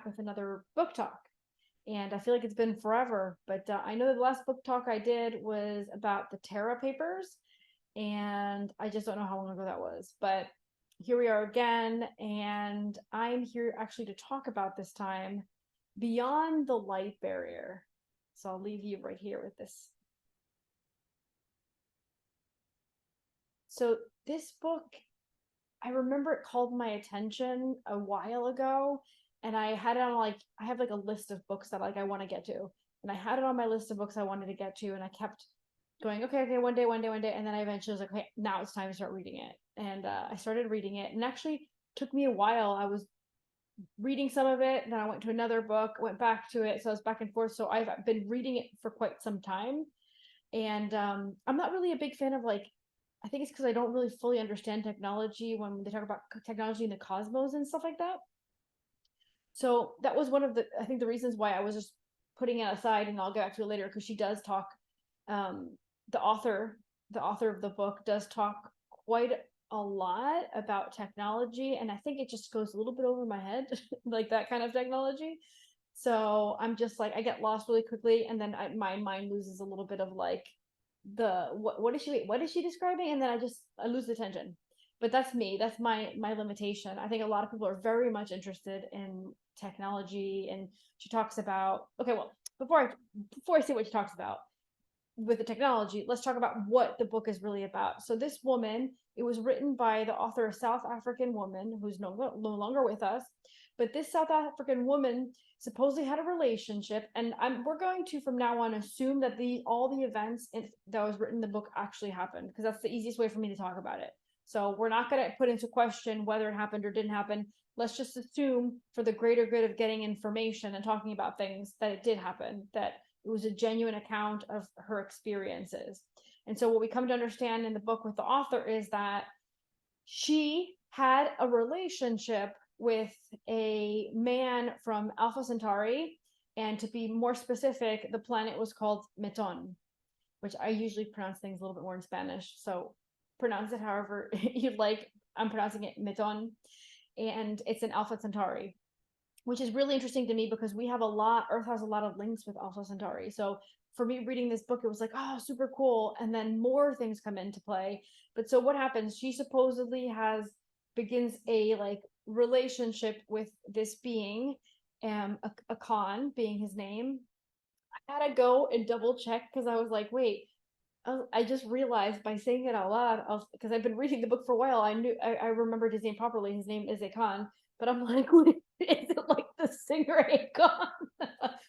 back with another book talk. And I feel like it's been forever, but I know the last book talk I did was about the Terra Papers, and I just don't know how long ago that was. But here we are again, and I'm here actually to talk about this time Beyond the Light Barrier. So I'll leave you right here with this. So this book, I remember it called my attention a while ago, and I had it on I have like a list of books that I want to get to, and I had it on my list of books I wanted to get to, and I kept going, okay, one day, and then I eventually was like, okay, now it's time to start reading it, and I started reading it, and actually took me a while. I was reading some of it, then I went to another book, went back to it, so I was back and forth. So I've been reading it for quite some time, and I'm not really a big fan of I think it's because I don't really fully understand technology when they talk about technology in the cosmos and stuff like that. So that was one of I think the reasons why I was just putting it aside, and I'll get back to it later because she does talk. Um, the author of the book does talk quite a lot about technology, and I think it just goes a little bit over my head, like that kind of technology. So I'm just I get lost really quickly, and then my mind loses a little bit of what is she describing, and then I lose the tension. But that's me, that's my limitation. I think a lot of people are very much interested in technology, and she talks about, okay, well, before I say what she talks about with the technology, let's talk about what the book is really about. So this woman, it was written by the author, a South African woman who's no longer with us, but this South African woman supposedly had a relationship, and we're going to from now on assume that all the events that was written in the book actually happened, because that's the easiest way for me to talk about it. So we're not going to put into question whether it happened or didn't happen. Let's just assume, for the greater good of getting information and talking about things, that it did happen, that it was a genuine account of her experiences. And so what we come to understand in the book with the author is that she had a relationship with a man from Alpha Centauri, and to be more specific, the planet was called Meton, which I usually pronounce things a little bit more in Spanish, so pronounce it however you'd like. I'm pronouncing it Meton, and it's in Alpha Centauri, which is really interesting to me because Earth has a lot of links with Alpha Centauri. So for me reading this book, it was like, oh, super cool. And then more things come into play. But so what happens? She supposedly begins a relationship with this being, a Khan being his name. I had to go and double check because I was like, wait, I just realized by saying it out loud, because I've been reading the book for a while, I remembered his name properly. His name is Akon, but I'm like, wait, is it like the singer Akon,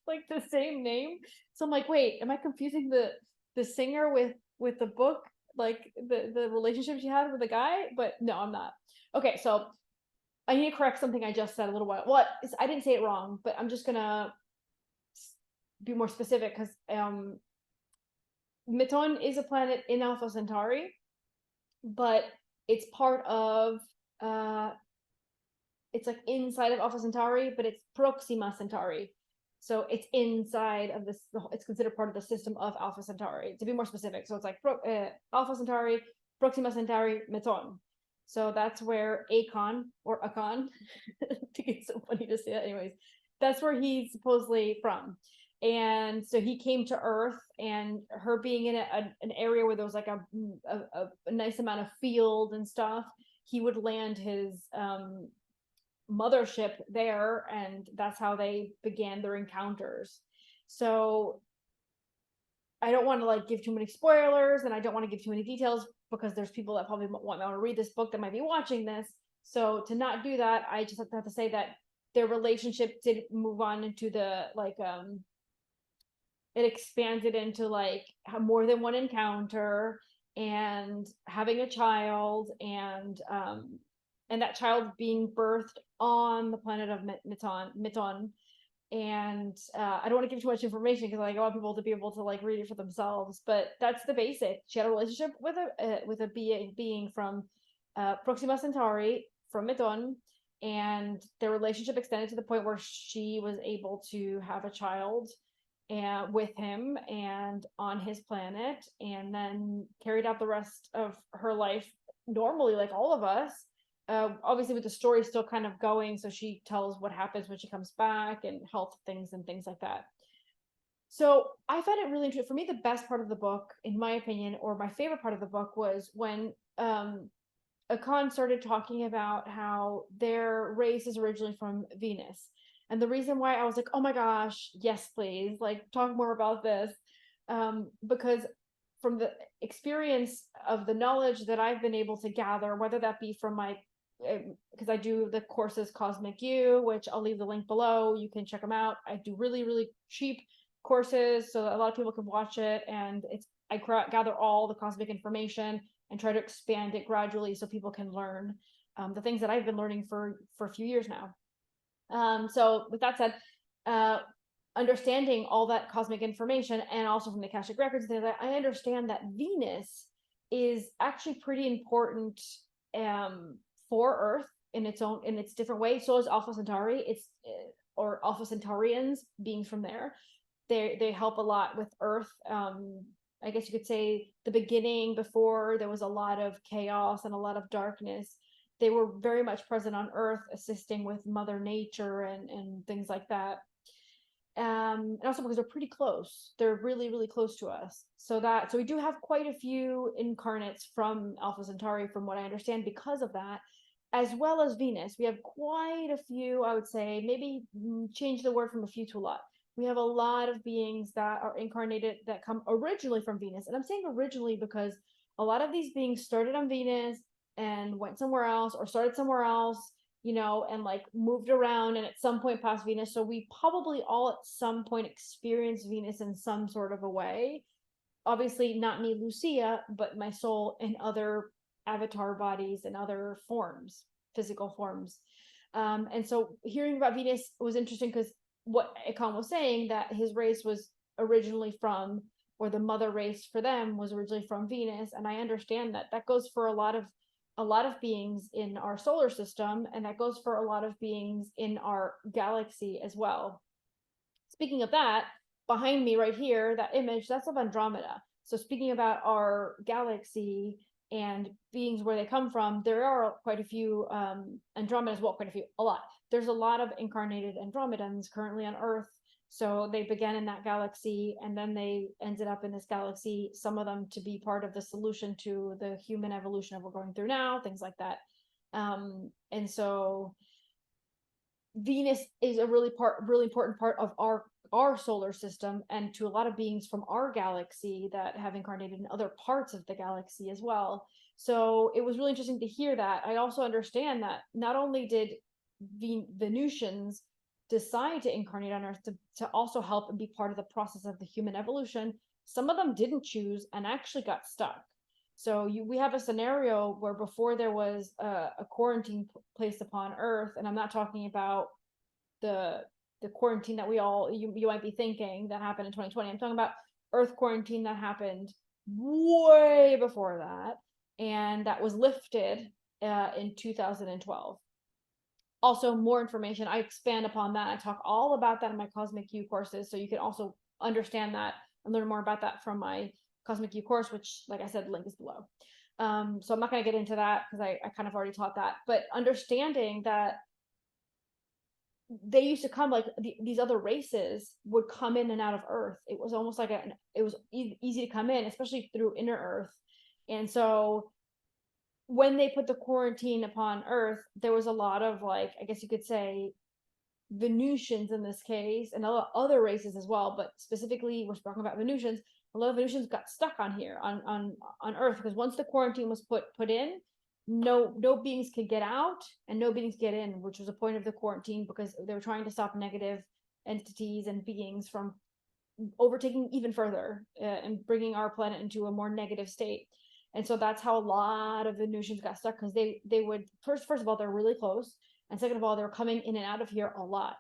like the same name? So I'm like, wait, am I confusing the singer with the book, like the relationship she had with the guy? But no, I'm not. Okay, so I need to correct something I just said a little while. What I didn't say it wrong, but I'm just gonna be more specific because Meton is a planet in Alpha Centauri, but it's part of it's like inside of Alpha Centauri, but it's Proxima Centauri. So it's inside of this, it's considered part of the system of Alpha Centauri, to be more specific. So it's like Alpha Centauri, Proxima Centauri, Meton. So that's where Akon, or Akon, I think it's so funny to say that. Anyways, that's where he's supposedly from. And so he came to Earth, and her being in an area where there was like a nice amount of field and stuff, he would land his mothership there, and that's how they began their encounters. So I don't want to give too many spoilers, and I don't want to give too many details because there's people that probably want to read this book that might be watching this. So to not do that, I just have to say that their relationship did move on into it expanded into more than one encounter, and having a child, and that child being birthed on the planet of Meton. And I don't want to give too much information because I want people to be able to read it for themselves. But that's the basic. She had a relationship with a being from Proxima Centauri, from Meton, and their relationship extended to the point where she was able to have a child with him and on his planet, and then carried out the rest of her life normally, like all of us. obviously with the story still kind of going, so she tells what happens when she comes back and health things and things like that. So I found it really interesting. For me, the best part of the book, in my opinion, or my favorite part of the book, was when Akan started talking about how their race is originally from Venus. And the reason why I was like, oh my gosh, yes, please, like talk more about this. Because from the experience of the knowledge that I've been able to gather, whether that be from my, because I do the courses Cosmic U, which I'll leave the link below. You can check them out. I do really, really cheap courses so that a lot of people can watch it. And I gather all the cosmic information and try to expand it gradually so people can learn the things that I've been learning for a few years now. So with that said, understanding all that cosmic information and also from the Akashic records, I understand that Venus is actually pretty important for Earth in its different way. So is Alpha Centauri. Or Alpha Centaurians, beings from there. They help a lot with Earth. I guess you could say the beginning, before there was a lot of chaos and a lot of darkness, they were very much present on Earth, assisting with Mother Nature and things like that. And also because they're pretty close, they're really, really close to us. So we do have quite a few incarnates from Alpha Centauri, from what I understand, because of that, as well as Venus. We have quite a few, I would say, maybe change the word from a few to a lot. We have a lot of beings that are incarnated that come originally from Venus. And I'm saying originally because a lot of these beings started on Venus and went somewhere else, or started somewhere else, and like moved around and at some point past Venus. So we probably all at some point experienced Venus in some sort of a way. Obviously not me, Lucia, but my soul in other avatar bodies and other forms, physical forms. And so hearing about Venus was interesting because what Akan was saying, that his race was originally from, or the mother race for them was originally from Venus. And I understand that goes for a lot of beings in our solar system, and that goes for a lot of beings in our galaxy as well. Speaking of that, behind me right here, that image, that's of Andromeda. So speaking about our galaxy and beings, where they come from, there are quite a few Andromedas, well, a lot. There's a lot of incarnated Andromedans currently on Earth. So they began in that galaxy, and then they ended up in this galaxy, some of them to be part of the solution to the human evolution that we're going through now, things like that. And so Venus is a really important part of our solar system, and to a lot of beings from our galaxy that have incarnated in other parts of the galaxy as well. So it was really interesting to hear that. I also understand that not only did Venusians decide to incarnate on Earth to also help and be part of the process of the human evolution, some of them didn't choose and actually got stuck. So we have a scenario where before there was a quarantine placed upon Earth, and I'm not talking about the quarantine that you might be thinking that happened in 2020. I'm talking about Earth quarantine that happened way before that, and that was lifted in 2012. Also, more information, I expand upon that. I talk all about that in my Cosmic U courses, so you can also understand that and learn more about that from my Cosmic U course, which, like I said, link is below. So I'm not going to get into that because I kind of already taught that. But understanding that they used to come, like these other races would come in and out of Earth. It was almost like it was easy to come in, especially through inner Earth. And so when they put the quarantine upon Earth, there was a lot of, like, I guess you could say, Venusians in this case, and a lot of other races as well, but specifically we're talking about Venusians. A lot of Venusians got stuck on here on Earth, because once the quarantine was put in, no beings could get out and no beings get in, which was the point of the quarantine, because they were trying to stop negative entities and beings from overtaking even further and bringing our planet into a more negative state. And so that's how a lot of Venusians got stuck, because they would first of all, they're really close, and second of all, they're coming in and out of here a lot.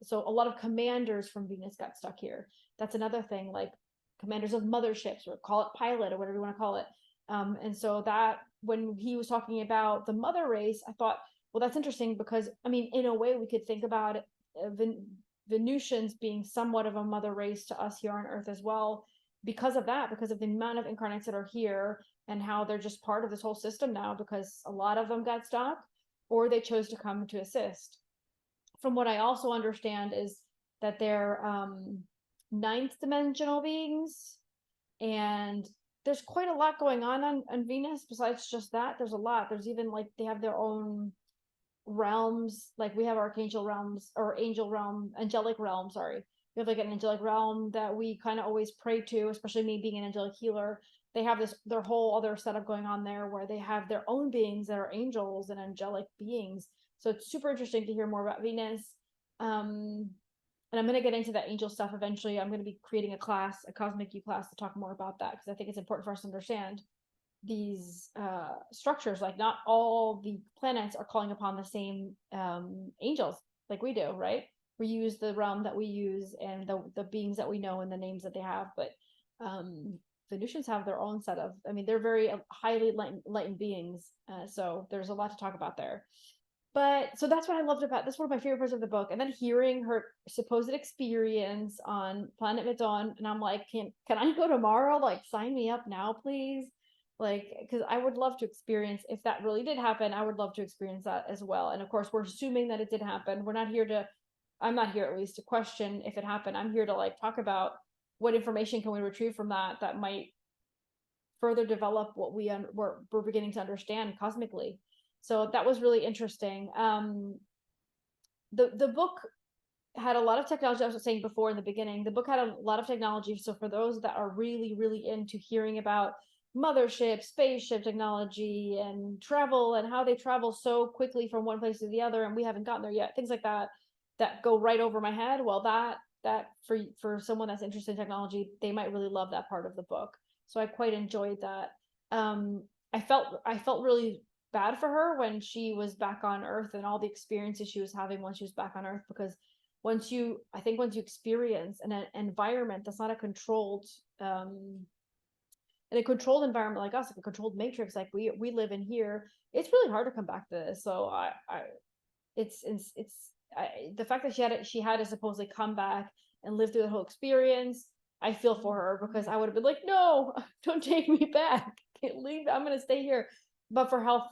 So a lot of commanders from Venus got stuck here. That's another thing, like commanders of motherships, or call it pilot, or whatever you want to call it. And so that, when he was talking about the mother race, I thought, well, that's interesting, because I mean, in a way, we could think about it, Venusians being somewhat of a mother race to us here on Earth as well. because of that, because of the amount of incarnates that are here and how they're just part of this whole system now, because a lot of them got stuck or they chose to come to assist. From what I also understand is that they're ninth dimensional beings, and there's quite a lot going on Venus besides just that. There's a lot. There's even like they have their own realms, like we have archangel realms or angel realm, angelic realm, sorry. We have like an angelic realm that we kind of always pray to, especially me being an angelic healer. They have this their whole other setup going on there where they have their own beings that are angels and angelic beings. So it's super interesting to hear more about Venus. And I'm going to get into that angel stuff eventually. I'm going to be creating a class, a Cosmic U class, to talk more about that, because I think it's important for us to understand these structures. Like not all the planets are calling upon the same angels like we do, right? We use the realm that we use and the beings that we know and the names that they have, but Venusians have their own set of, I mean, they're very highly enlightened beings, so there's a lot to talk about there. But so that's what I loved about this. One of my favorite parts of the book, and then hearing her supposed experience on Planet Midon, and I'm like, can I go tomorrow? Like, sign me up now, please. Like, because I would love to experience, if that really did happen, I would love to experience that as well. And of course, we're assuming that it did happen. We're not here to, I'm not here at least to question if it happened. I'm here to like talk about what information can we retrieve from that might further develop what we're beginning to understand cosmically. So that was really interesting. The book had a lot of technology. I was saying before in the beginning, the book had a lot of technology. So for those that are really, really into hearing about mothership, spaceship technology and travel and how they travel so quickly from one place to the other, and we haven't gotten there yet, things like that, that go right over my head. Well, that for someone that's interested in technology, they might really love that part of the book. So I quite enjoyed that. I felt really bad for her when she was back on Earth and all the experiences she was having when she was back on Earth, because once you experience an environment that's not a controlled in a controlled environment like us, like a controlled matrix like we live in here, it's really hard to come back to this. So the fact that she had to supposedly come back and live through the whole experience, I feel for her, because I would have been like, no, don't take me back, can't leave, I'm gonna stay here. But for health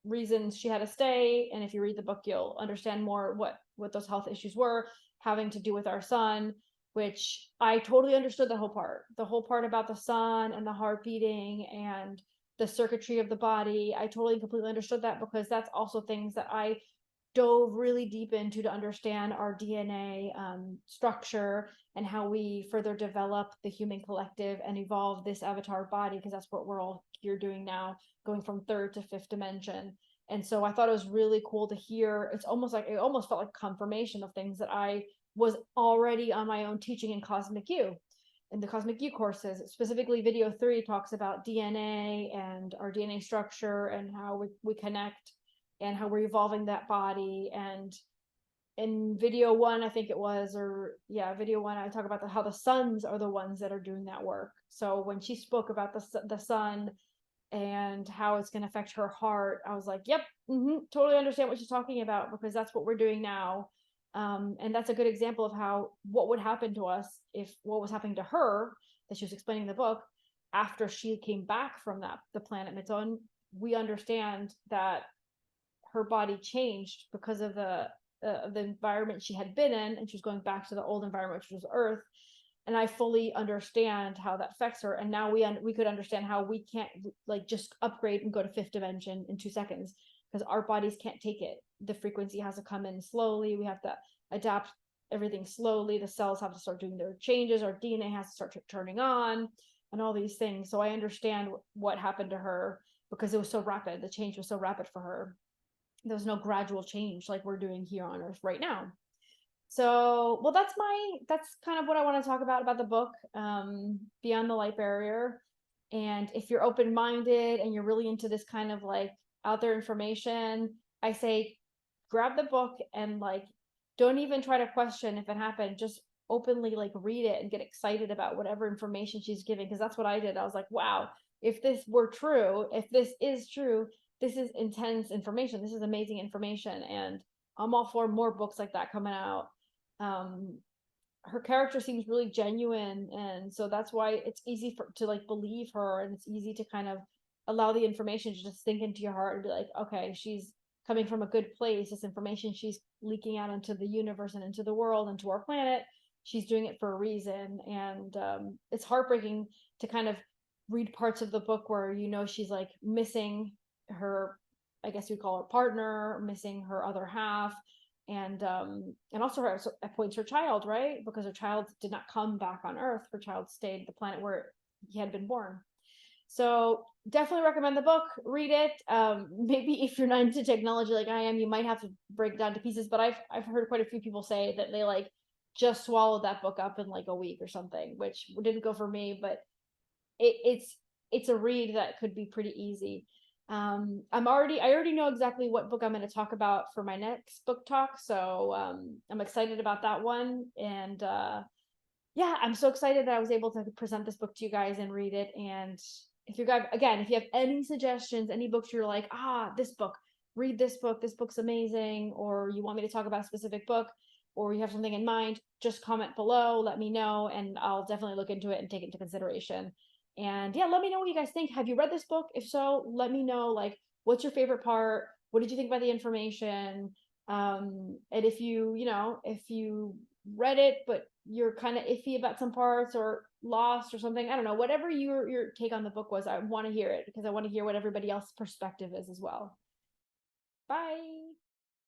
reasons, she had to stay. And if you read the book, you'll understand more what those health issues were, having to do with our sun, which I totally understood the whole part about the sun and the heart beating and the circuitry of the body. I totally and completely understood that, because that's also things that I dove really deep into to understand our DNA structure and how we further develop the human collective and evolve this avatar body, because that's what we're all here doing now, going from third to fifth dimension. And so I thought it was really cool to hear. It almost felt like confirmation of things that I was already on my own teaching in Cosmic U. In the Cosmic U courses, specifically video 3 talks about DNA and our DNA structure and how we connect and how we're evolving that body. And in video 1, I think it was, video 1, I talk about how the suns are the ones that are doing that work. So when she spoke about the sun and how it's going to affect her heart, I was like, yep, totally understand what she's talking about, because that's what we're doing now. And that's a good example of how what would happen to us if what was happening to her that she was explaining in the book after she came back from the planet Midon. We understand that her body changed because of the environment she had been in, and she was going back to the old environment, which was Earth. And I fully understand how that affects her. And now we could understand how we can't like just upgrade and go to fifth dimension in 2 seconds, because our bodies can't take it. The frequency has to come in slowly. We have to adapt everything slowly. The cells have to start doing their changes. Our DNA has to start turning on and all these things. So I understand what happened to her, because it was so rapid. The change was so rapid for her. There was no gradual change like we're doing here on Earth right now. So, well, that's kind of what I want to talk about the book, Beyond the Light Barrier. And if you're open-minded and you're really into this kind of like out there information, I say grab the book and like don't even try to question if it happened. Just openly like read it and get excited about whatever information she's giving, because that's what I did. I was like, wow, if this were true, if this is true, this is intense information. This is amazing information. And I'm all for more books like that coming out. her character seems really genuine, and so that's why it's easy to like believe her, and it's easy to kind of allow the information to just sink into your heart and be like, okay, she's coming from a good place. This information she's leaking out into the universe and into the world and to our planet, she's doing it for a reason. And it's heartbreaking to kind of read parts of the book where she's like missing her, I guess you'd call her partner, missing her other half, and also her, at points her child, right? Because her child did not come back on Earth. Her child stayed the planet where he had been born. So definitely recommend the book. Read it. Maybe if you're not into technology like I am, you might have to break it down to pieces. But I've heard quite a few people say that they like just swallowed that book up in like a week or something, which didn't go for me. But it's a read that could be pretty easy. I already know exactly what book I'm going to talk about for my next book talk, so I'm excited about that one. And yeah, I'm so excited that I was able to present this book to you guys and read it. And if you guys, again, if you have any suggestions, any books you're like, this book, read this book's amazing, or you want me to talk about a specific book, or you have something in mind, just comment below, let me know, and I'll definitely look into it and take it into consideration. And yeah, let me know what you guys think. Have you read this book? If so, let me know, like, what's your favorite part? What did you think about the information? And if you read it but you're kind of iffy about some parts or lost or something, I don't know, whatever your take on the book was, I want to hear it, because I want to hear what everybody else's perspective is as well. Bye.